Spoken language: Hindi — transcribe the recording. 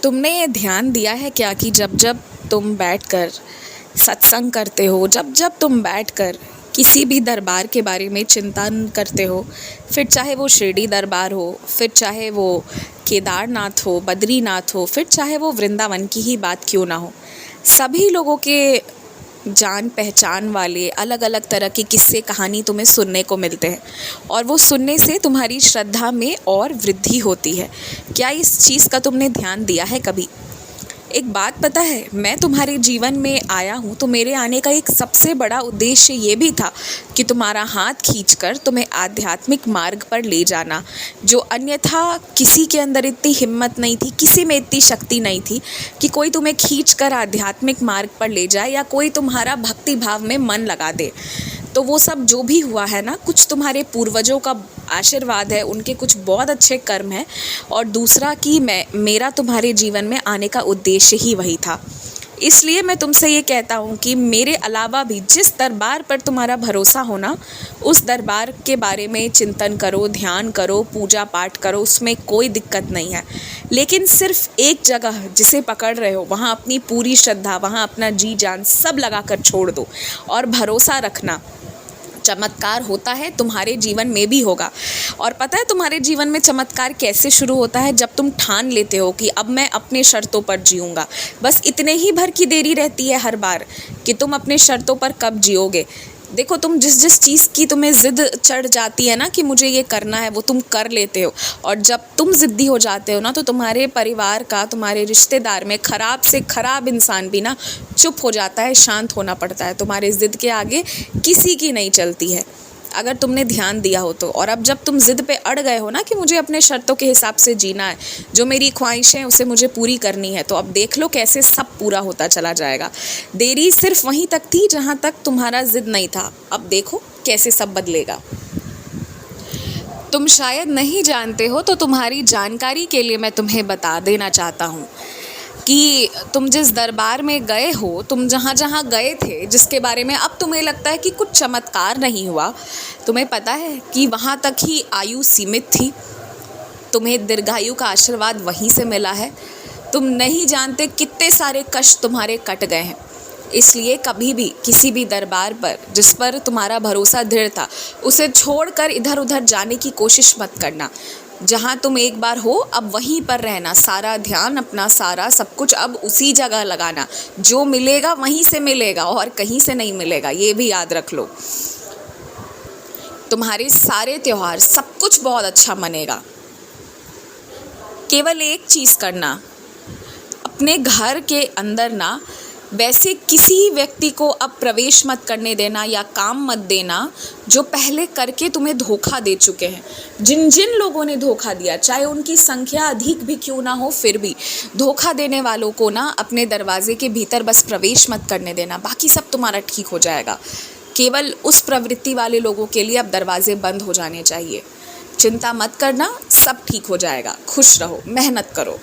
तुमने ये ध्यान दिया है क्या कि जब जब तुम बैठकर सत्संग करते हो, जब जब तुम बैठकर किसी भी दरबार के बारे में चिंतन करते हो, फिर चाहे वो शिरडी दरबार हो, फिर चाहे वो केदारनाथ हो, बद्रीनाथ हो, फिर चाहे वो वृंदावन की ही बात क्यों ना हो, सभी लोगों के जान पहचान वाले अलग अलग तरह की किस्से कहानी तुम्हें सुनने को मिलते हैं और वो सुनने से तुम्हारी श्रद्धा में और वृद्धि होती है। क्या इस चीज़ का तुमने ध्यान दिया है कभी? एक बात पता है, मैं तुम्हारे जीवन में आया हूँ तो मेरे आने का एक सबसे बड़ा उद्देश्य ये भी था कि तुम्हारा हाथ खींचकर तुम्हें आध्यात्मिक मार्ग पर ले जाना, जो अन्यथा किसी के अंदर इतनी हिम्मत नहीं थी, किसी में इतनी शक्ति नहीं थी कि कोई तुम्हें खींचकर आध्यात्मिक मार्ग पर ले जाए या कोई तुम्हारा भक्ति भाव में मन लगा दे। तो वो सब जो भी हुआ है ना, कुछ तुम्हारे पूर्वजों का आशीर्वाद है, उनके कुछ बहुत अच्छे कर्म हैं, और दूसरा कि मेरा तुम्हारे जीवन में आने का उद्देश्य ही वही था। इसलिए मैं तुमसे ये कहता हूँ कि मेरे अलावा भी जिस दरबार पर तुम्हारा भरोसा हो ना, उस दरबार के बारे में चिंतन करो, ध्यान करो, पूजा पाठ करो, उसमें कोई दिक्कत नहीं है। लेकिन सिर्फ एक जगह जिसे पकड़ रहे हो, वहाँ अपनी पूरी श्रद्धा, वहाँ अपना जी जान सब लगा कर छोड़ दो और भरोसा रखना, चमत्कार होता है, तुम्हारे जीवन में भी होगा। और पता है तुम्हारे जीवन में चमत्कार कैसे शुरू होता है? जब तुम ठान लेते हो कि अब मैं अपने शर्तों पर जीऊँगा। बस इतने ही भर की देरी रहती है हर बार कि तुम अपने शर्तों पर कब जियोगे। देखो, तुम जिस चीज़ की तुम्हें ज़िद चढ़ जाती है ना कि मुझे ये करना है, वो तुम कर लेते हो, और जब तुम ज़िद्दी हो जाते हो ना, तो तुम्हारे परिवार का, तुम्हारे रिश्तेदार में ख़राब से ख़राब इंसान भी ना चुप हो जाता है, शांत होना पड़ता है। तुम्हारे ज़िद के आगे किसी की नहीं चलती है, अगर तुमने ध्यान दिया हो तो। और अब जब तुम ज़िद पे अड़ गए हो ना कि मुझे अपने शर्तों के हिसाब से जीना है, जो मेरी ख्वाहिशें हैं उसे मुझे पूरी करनी है, तो अब देख लो कैसे सब पूरा होता चला जाएगा। देरी सिर्फ वहीं तक थी जहाँ तक तुम्हारा ज़िद नहीं था, अब देखो कैसे सब बदलेगा। तुम शायद नहीं जानते हो, तो तुम्हारी जानकारी के लिए मैं तुम्हें बता देना चाहता हूँ कि तुम जिस दरबार में गए हो, तुम जहाँ जहाँ गए थे, जिसके बारे में अब तुम्हें लगता है कि कुछ चमत्कार नहीं हुआ, तुम्हें पता है कि वहाँ तक ही आयु सीमित थी। तुम्हें दीर्घायु का आशीर्वाद वहीं से मिला है। तुम नहीं जानते कितने सारे कष्ट तुम्हारे कट गए हैं। इसलिए कभी भी किसी भी दरबार पर जिस पर तुम्हारा भरोसा दृढ़ था, उसे छोड़कर इधर उधर जाने की कोशिश मत करना। जहाँ तुम एक बार हो, अब वहीं पर रहना, सारा ध्यान अपना, सारा सब कुछ अब उसी जगह लगाना। जो मिलेगा वहीं से मिलेगा और कहीं से नहीं मिलेगा, ये भी याद रख लो। तुम्हारे सारे त्योहार सब कुछ बहुत अच्छा मनेगा। केवल एक चीज़ करना, अपने घर के अंदर ना वैसे किसी व्यक्ति को अब प्रवेश मत करने देना या काम मत देना जो पहले करके तुम्हें धोखा दे चुके हैं। जिन जिन लोगों ने धोखा दिया, चाहे उनकी संख्या अधिक भी क्यों ना हो, फिर भी धोखा देने वालों को ना अपने दरवाजे के भीतर बस प्रवेश मत करने देना, बाकी सब तुम्हारा ठीक हो जाएगा। केवल उस प्रवृत्ति वाले लोगों के लिए अब दरवाजे बंद हो जाने चाहिए। चिंता मत करना, सब ठीक हो जाएगा। खुश रहो, मेहनत करो।